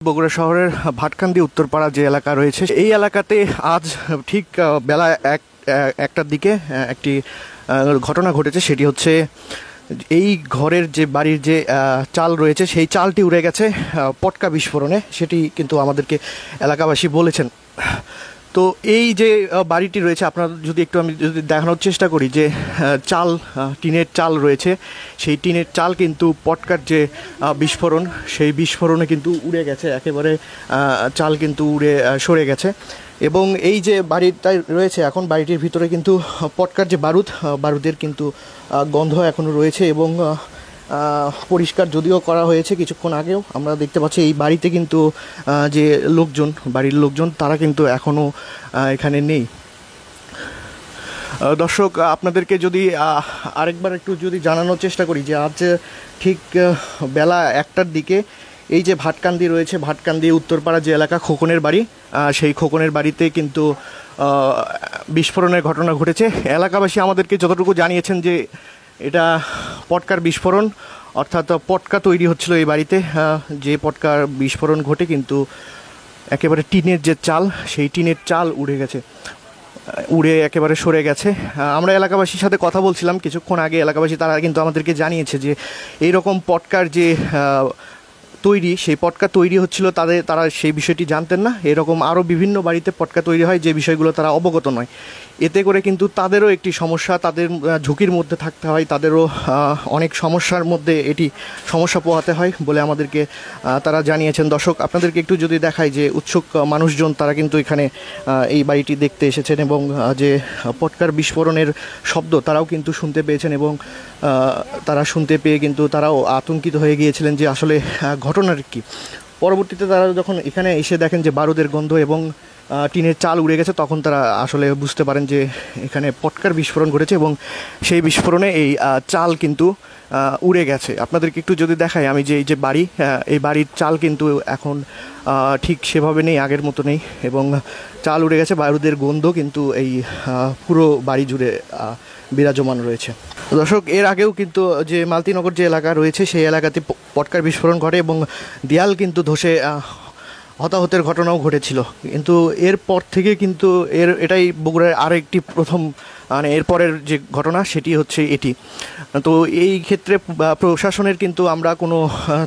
বগুড়া শহরের ভাটকান্দি উত্তরপাড়া যে এলাকা রয়েছে এই এলাকাতে আজ ঠিক বেলা একটার দিকে একটি ঘটনা ঘটেছে। সেটি হচ্ছে এই ঘরের যে বাড়ির যে চাল রয়েছে সেই চালটি উড়ে গেছে পটকা বিস্ফোরণে, সেটি কিন্তু আমাদেরকে এলাকাবাসী বলেছেন। তো এই যে বাড়িটি রয়েছে, আপনারা যদি একটু আমি যদি দেখানোর চেষ্টা করি যে চাল টিনের চাল রয়েছে, সেই টিনের চাল কিন্তু পটকার যে বিস্ফোরণ সেই বিস্ফোরণে কিন্তু উড়ে গেছে, একেবারে চাল কিন্তু উড়ে সরে গেছে। এবং এই যে বাড়িটাই রয়েছে এখন, বাড়িটির ভিতরে কিন্তু পটকার যে বারুদের কিন্তু গন্ধ এখনও রয়েছে এবং পরিষ্কার যদিও করা হয়েছে কিছুক্ষণ আগেও, আমরা দেখতে পাচ্ছি এই বাড়িতে কিন্তু যে বাড়ির লোকজন তারা কিন্তু এখনও এখানে নেই। দর্শক, আপনাদেরকে যদি আরেকবার একটু যদি জানানোর চেষ্টা করি যে আজ ঠিক বেলা একটার দিকে এই যে ভাটকান্দি রয়েছে, ভাটকান্দি উত্তরপাড়া যে এলাকা খোকনের বাড়ি, সেই খোকনের বাড়িতে কিন্তু বিস্ফোরণের ঘটনা ঘটেছে। এলাকাবাসী আমাদেরকে যতটুকু জানিয়েছেন যে এটা পটকার বিস্ফোরণ, অর্থাৎ পটকা তৈরি হচ্ছিল এই বাড়িতে, যে পটকার বিস্ফোরণ ঘটে কিন্তু একেবারে টিনের যে চাল সেই টিনের চাল উড়ে একেবারে সরে গেছে। আমরা এলাকাবাসীর সাথে কথা বলছিলাম কিছুক্ষণ আগে, এলাকাবাসী তারা কিন্তু আমাদেরকে জানিয়েছে যে এইরকম পটকার যে সেই পটকা তৈরি হচ্ছিল তারা সেই বিষয়টি জানতেন না। এরকম আরও বিভিন্ন বাড়িতে পটকা তৈরি হয় যে বিষয়গুলো তারা অবগত নয়। এতে করে কিন্তু তাদেরও একটি সমস্যা, তাদের ঝুঁকির মধ্যে থাকতে হয়, তাদেরও অনেক সমস্যার মধ্যে এটি সমস্যা পোহাতে হয় বলে আমাদেরকে তারা জানিয়েছেন। দর্শক, আপনাদেরকে একটু যদি দেখাই যে উৎসুক মানুষজন তারা কিন্তু এখানে এই বাড়িটি দেখতে এসেছেন এবং যে পটকার বিস্ফোরণের শব্দ তারাও কিন্তু শুনতে পেয়েছেন এবং তারা শুনতে পেয়ে কিন্তু তারাও আতঙ্কিত হয়ে গিয়েছিলেন যে আসলে ঘটনার কী। পরবর্তীতে তারা যখন এখানে এসে দেখেন যে বারুদের গন্ধ এবং টিনের চাল উড়ে গেছে, তখন তারা আসলে বুঝতে পারেন যে এখানে পটকার বিস্ফোরণ ঘটেছে এবং সেই বিস্ফোরণে এই চাল কিন্তু উড়ে গেছে। আপনাদেরকে একটু যদি দেখাই আমি যে এই যে বাড়ি, এই বাড়ির চাল কিন্তু এখন ঠিক সেভাবে নেই, আগের মতো নেই এবং চাল উড়ে গেছে। বারুদের গন্ধ কিন্তু এই পুরো বাড়ি জুড়ে বিরাজমান রয়েছে। দর্শক, এর আগেও কিন্তু যে মালতীনগর যে এলাকা রয়েছে সেই এলাকাতে পটকার বিস্ফোরণ ঘটে এবং দেয়াল কিন্তু ধসে হতাহতের ঘটনাও ঘটেছিল। কিন্তু এরপর থেকে কিন্তু এটাই বগুড়ার আরেকটি প্রথম, মানে এরপরের যে ঘটনা সেটি হচ্ছে এটি। তো এই ক্ষেত্রে প্রশাসনের কিন্তু আমরা কোনো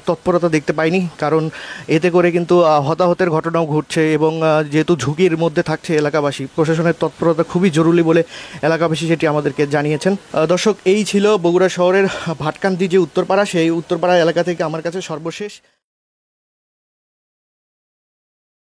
তৎপরতা দেখতে পাইনি, কারণ এতে করে কিন্তু হতাহতের ঘটনাও ঘটছে এবং যেহেতু ঝুঁকির মধ্যে থাকছে এলাকাবাসী, প্রশাসনের তৎপরতা খুবই জরুরি বলে এলাকাবাসী সেটি আমাদেরকে জানিয়েছেন। দর্শক, এই ছিল বগুড়া শহরের ভাটকান্দি যে উত্তরপাড়া, সেই উত্তরপাড়া এলাকা থেকে আমার কাছে সর্বশেষ